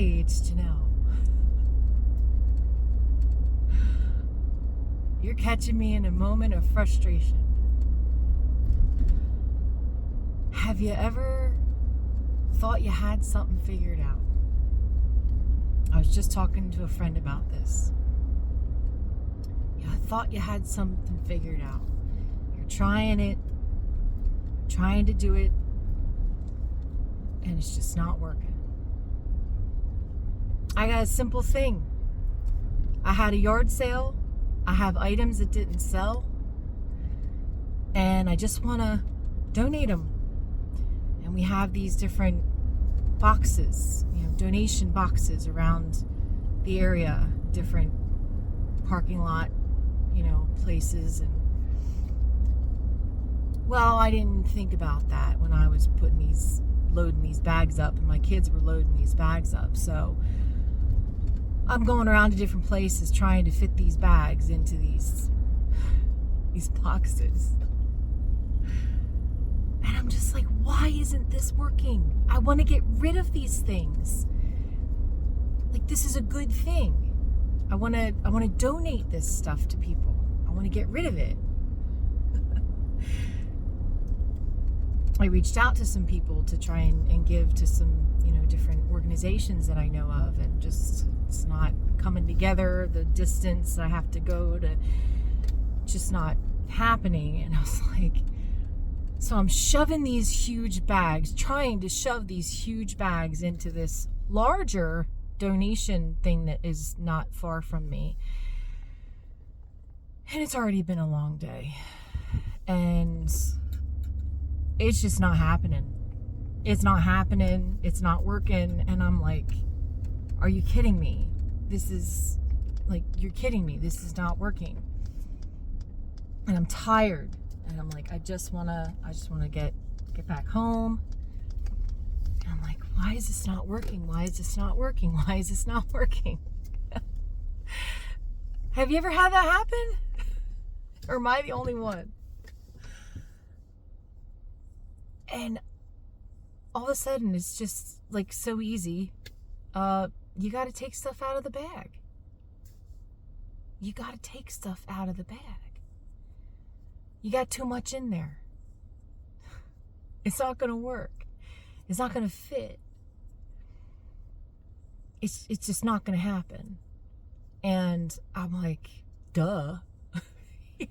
it's Janelle. You're catching me in a moment of frustration. Have you ever thought you had something figured out? I was just talking to a friend about this. I thought you had something figured out. You're trying to do it, and it's just not working. I got a simple thing. I had a yard sale. I have items that didn't sell, and I just want to donate them. And we have these different boxes, donation boxes around the area, different parking lot, places. And well, I didn't think about that when I was loading these bags up, and my kids were loading these bags up. So I'm going around to different places trying to fit these bags into these boxes. And I'm just like, why isn't this working? I want to get rid of these things. Like, this is a good thing. I want to donate this stuff to people. I want to get rid of it. I reached out to some people to try and give to some, different organizations that I know of, and just, it's not coming together. The distance I have to go to, just not happening. And I was like, so I'm shoving these huge bags, trying to shove these huge bags into this larger donation thing that is not far from me. And it's already been a long day. And it's just not happening. It's not happening. It's not working. And I'm like, are you kidding me? This is like, you're kidding me. This is not working. And I'm tired. And I'm like, I just want to get back home. And I'm like, why is this not working? Why is this not working? Why is this not working? Have you ever had that happen? Or am I the only one? And all of a sudden, it's just like so easy. You got to take stuff out of the bag. You got to take stuff out of the bag. You got too much in there. It's not going to work. It's not going to fit. It's just not going to happen. And I'm like, duh. Like,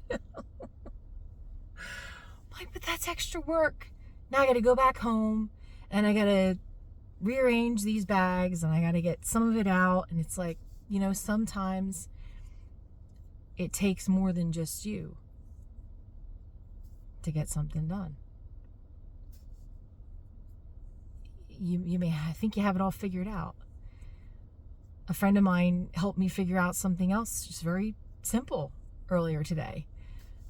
but that's extra work. Now I got to go back home, and I got to rearrange these bags, and I got to get some of it out. And it's like, sometimes it takes more than just you to get something done. You may think you have it all figured out. A friend of mine helped me figure out something else just very simple earlier today.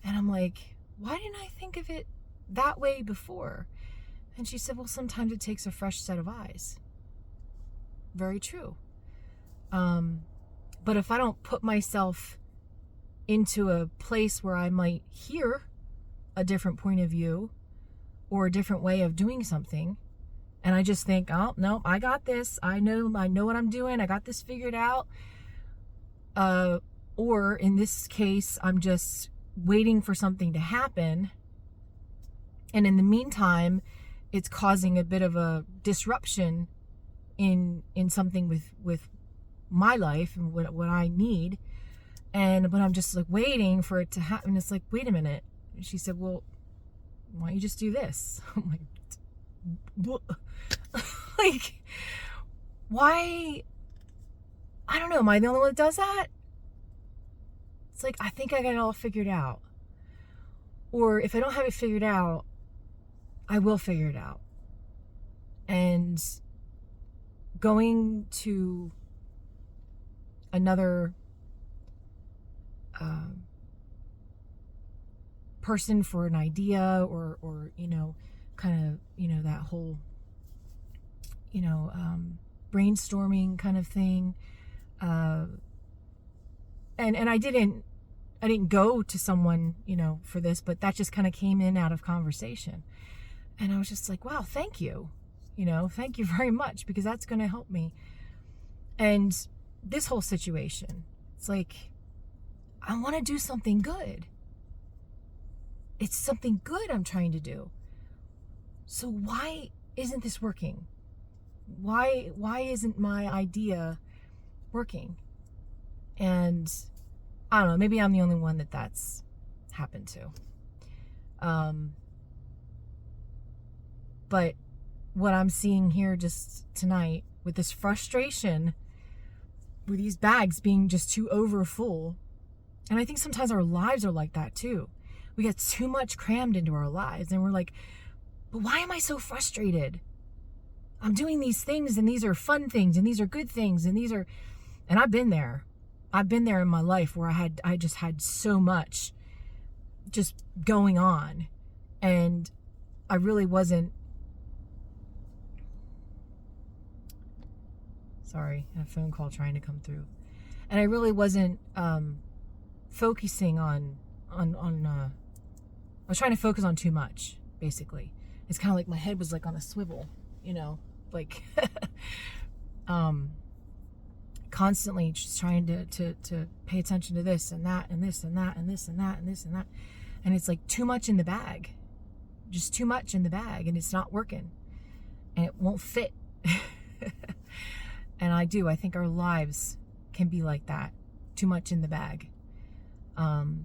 And I'm like, why didn't I think of it that way before? And she said, well, sometimes it takes a fresh set of eyes. Very true. But if I don't put myself into a place where I might hear a different point of view or a different way of doing something, and I just think, oh, no, I got this. I know what I'm doing. I got this figured out. Or in this case, I'm just waiting for something to happen. And in the meantime, it's causing a bit of a disruption in something with my life and what I need. But I'm just like waiting for it to happen. It's like, wait a minute. She said, well, why don't you just do this? I'm like, what? Like, why? I don't know. Am I the only one that does that? It's like, I think I got it all figured out. Or if I don't have it figured out, I will figure it out. And going to another person for an idea or kind of, that whole, brainstorming kind of thing. And I didn't go to someone, for this, but that just kind of came in out of conversation. And I was just like, wow, thank you. Thank you very much, because that's going to help me. And this whole situation, it's like, I want to do something good. It's something good I'm trying to do. So why isn't this working? Why isn't my idea working? And I don't know, maybe I'm the only one that's happened to. But what I'm seeing here just tonight with this frustration with these bags being just too over full, and I think sometimes our lives are like that too. We get too much crammed into our lives and we're like, but why am I so frustrated? I'm doing these things and these are fun things and these are good things and these are, and I've been there. I've been there in my life where I just had so much just going on, and I really wasn't, sorry, I had a phone call trying to come through, and I really wasn't focusing on I was trying to focus on too much, basically. It's kind of like my head was like on a swivel, like constantly just trying to pay attention to this and that and this and that and this and that and this and that. And it's like too much in the bag, just too much in the bag, and it's not working and it won't fit. And I think our lives can be like that, too much in the bag. And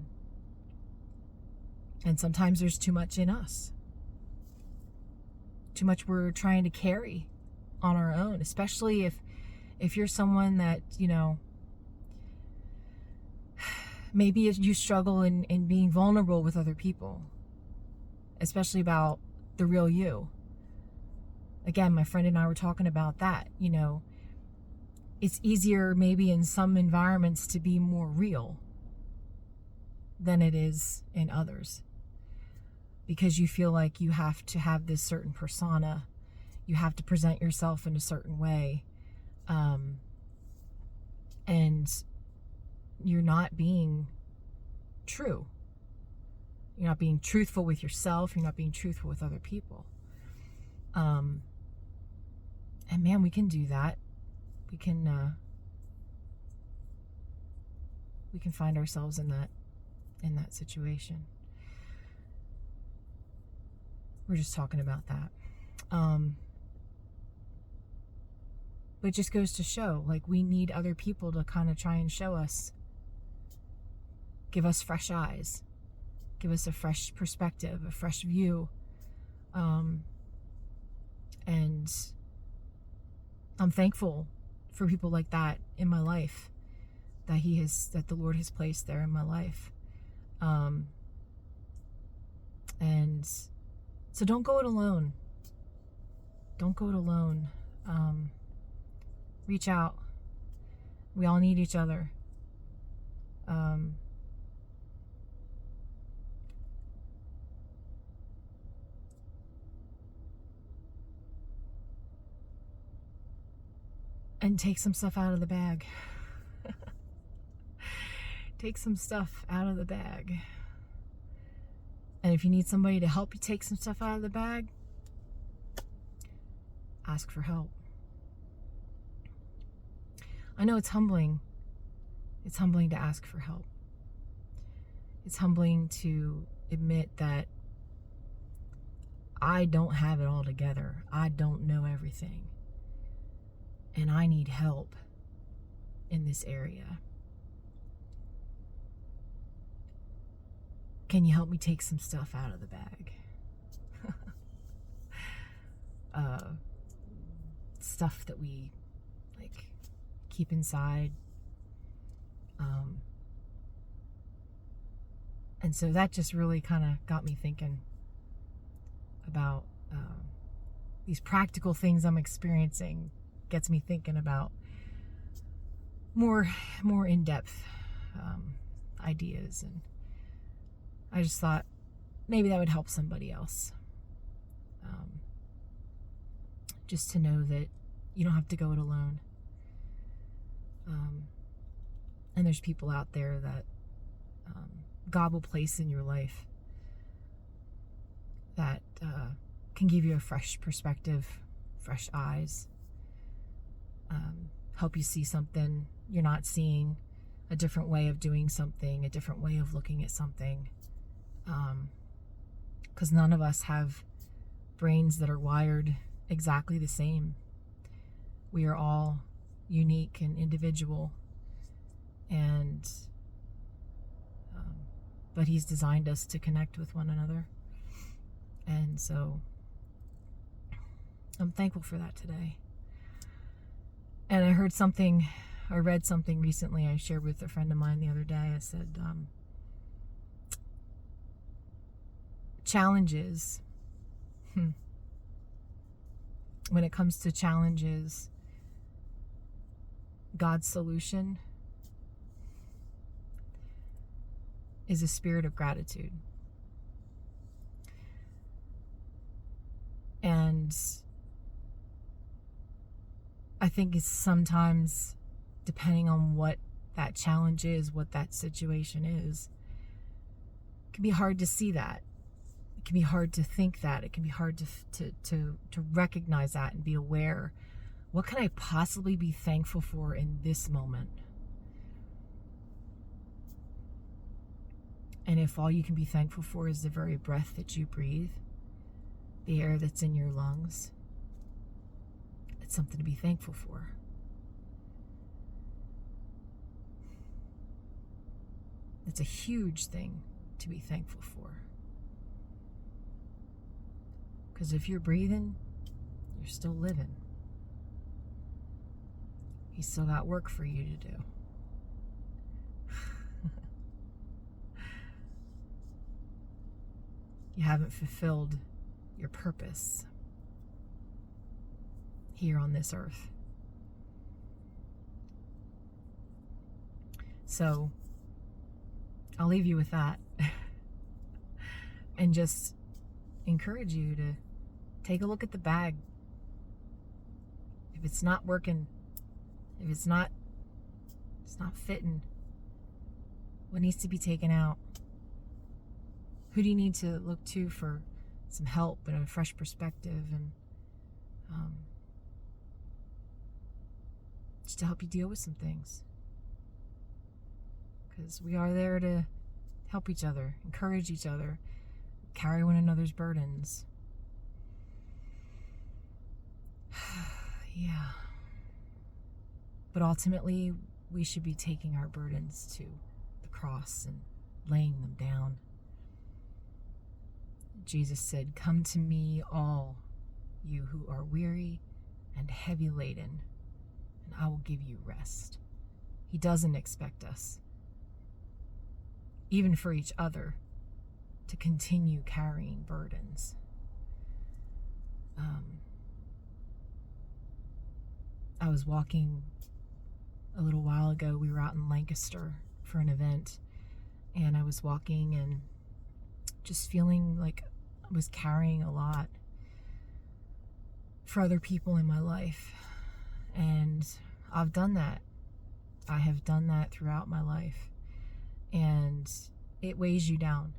sometimes there's too much in us, too much we're trying to carry on our own, especially if you're someone that, maybe you struggle in being vulnerable with other people, especially about the real you. Again, my friend and I were talking about that, it's easier maybe in some environments to be more real than it is in others, because you feel like you have to have this certain persona, you have to present yourself in a certain way, and you're not being true. You're not being truthful with yourself. You're not being truthful with other people. And man, we can do that. We can find ourselves in that situation. We're just talking about that. But it just goes to show, like, we need other people to kind of try and show us, give us fresh eyes, give us a fresh perspective, a fresh view. And I'm thankful for people like that in my life, that the Lord has placed there in my life. And so don't go it alone. Don't go it alone. Reach out. We all need each other. And take some stuff out of the bag. Take some stuff out of the bag. And if you need somebody to help you take some stuff out of the bag, ask for help. I know it's humbling. It's humbling to ask for help. It's humbling to admit that I don't have it all together. I don't know everything. And I need help in this area. Can you help me take some stuff out of the bag? Stuff that we like keep inside. And so that just really kind of got me thinking about these practical things I'm experiencing. Gets me thinking about more in-depth ideas, and I just thought maybe that would help somebody else, just to know that you don't have to go it alone, and there's people out there that God will place in your life that can give you a fresh perspective, fresh eyes, help you see something you're not seeing, a different way of doing something, a different way of looking at something. Because none of us have brains that are wired exactly the same. We are all unique and individual, and but he's designed us to connect with one another. And so I'm thankful for that today. And I read something recently I shared with a friend of mine the other day. I said, challenges, when it comes to challenges, God's solution is a spirit of gratitude. And I think it's sometimes, depending on what that challenge is, what that situation is, it can be hard to see that. It can be hard to think that. It can be hard to recognize that and be aware. What can I possibly be thankful for in this moment? And if all you can be thankful for is the very breath that you breathe, the air that's in your lungs, it's something to be thankful for. It's a huge thing to be thankful for. Because if you're breathing, you're still living. He's still got work for you to do. You haven't fulfilled your purpose here on this earth. So I'll leave you with that and just encourage you to take a look at the bag. If it's not working, if it's not fitting, what needs to be taken out? Who do you need to look to for some help and a fresh perspective, and just to help you deal with some things? Because we are there to help each other, encourage each other, carry one another's burdens. Yeah. But ultimately, we should be taking our burdens to the cross and laying them down. Jesus said, "Come to me, all you who are weary and heavy laden, and I will give you rest." He doesn't expect us, even for each other, to continue carrying burdens. I was walking a little while ago. We were out in Lancaster for an event, and I was walking and just feeling like I was carrying a lot for other people in my life. And I've done that. I have done that throughout my life. And it weighs you down.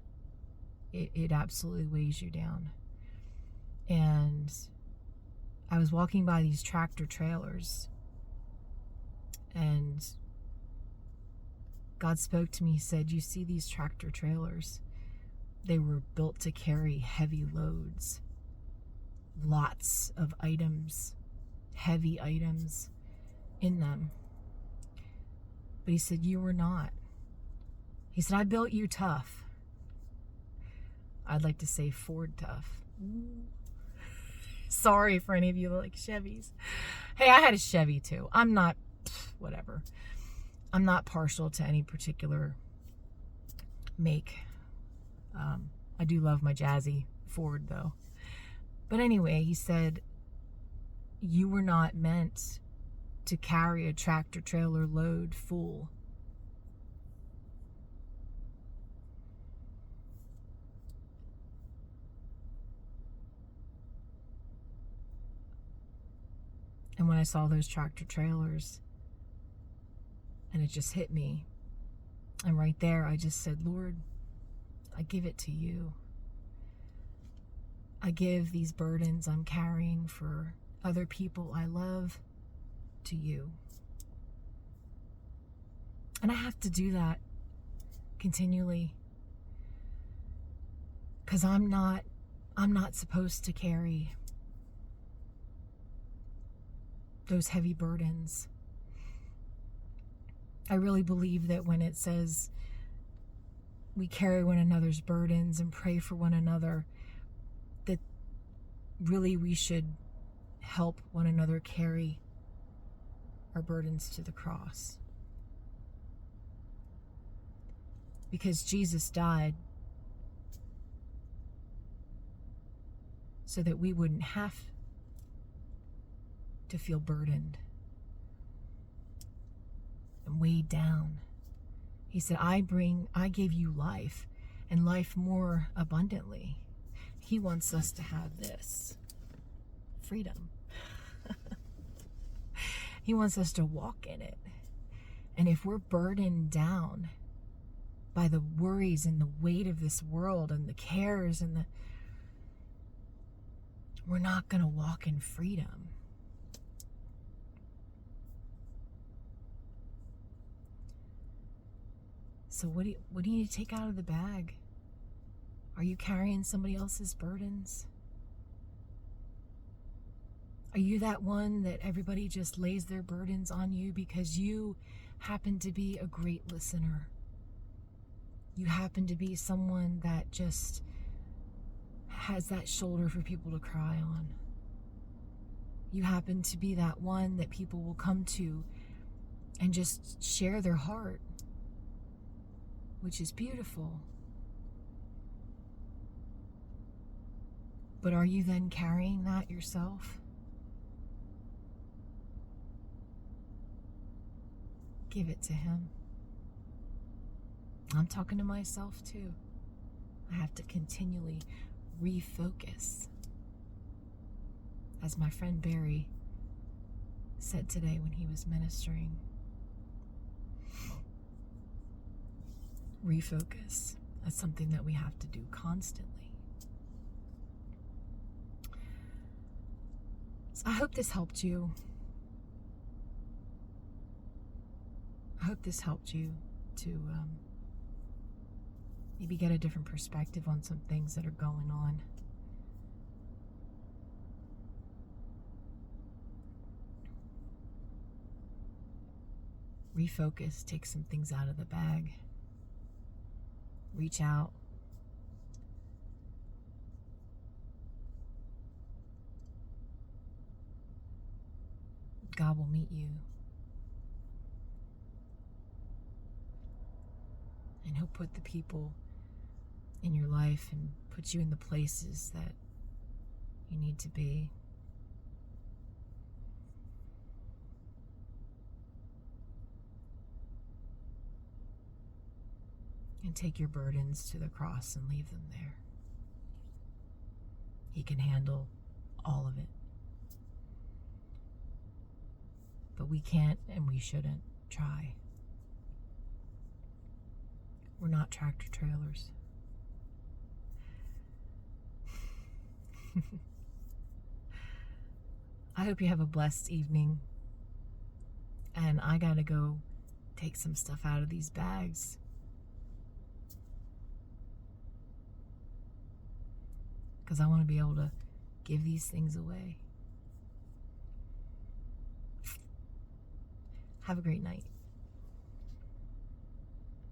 It absolutely weighs you down. And I was walking by these tractor trailers, and God spoke to me. He said, "You see these tractor trailers? They were built to carry heavy loads, lots of items, heavy items in them." But he said, "You were not." He said, "I built you tough." I'd like to say Ford tough. Sorry for any of you that like Chevys. Hey, I had a Chevy too. I'm not, whatever. I'm not partial to any particular make. I do love my jazzy Ford though. But anyway, he said, "You were not meant to carry a tractor trailer load full." And when I saw those tractor trailers, and it just hit me, and right there I just said, "Lord, I give it to you. I give these burdens I'm carrying for other people I love to you." And I have to do that continually, because I'm not supposed to carry those heavy burdens. I really believe that when it says we carry one another's burdens and pray for one another, that really we should help one another carry our burdens to the cross. Because Jesus died so that we wouldn't have to feel burdened and weighed down. He said, I gave you life, and life more abundantly. He wants us to have this freedom. He wants us to walk in it. And if we're burdened down by the worries and the weight of this world and the cares and we're not going to walk in freedom. So what do you need to take out of the bag? Are you carrying somebody else's burdens? Are you that one that everybody just lays their burdens on you because you happen to be a great listener? You happen to be someone that just has that shoulder for people to cry on. You happen to be that one that people will come to and just share their heart, which is beautiful. But are you then carrying that yourself? Give it to Him. I'm talking to myself too. I have to continually refocus. As my friend Barry said today when he was ministering, refocus. That's something that we have to do constantly. So I hope this helped you. I hope this helped you to maybe get a different perspective on some things that are going on. Refocus, take some things out of the bag. Reach out. God will meet you. And He'll put the people in your life and put you in the places that you need to be. And take your burdens to the cross and leave them there. He can handle all of it. But we can't and we shouldn't try. We're not tractor trailers. I hope you have a blessed evening. And I gotta go take some stuff out of these bags. Because I want to be able to give these things away. Have a great night.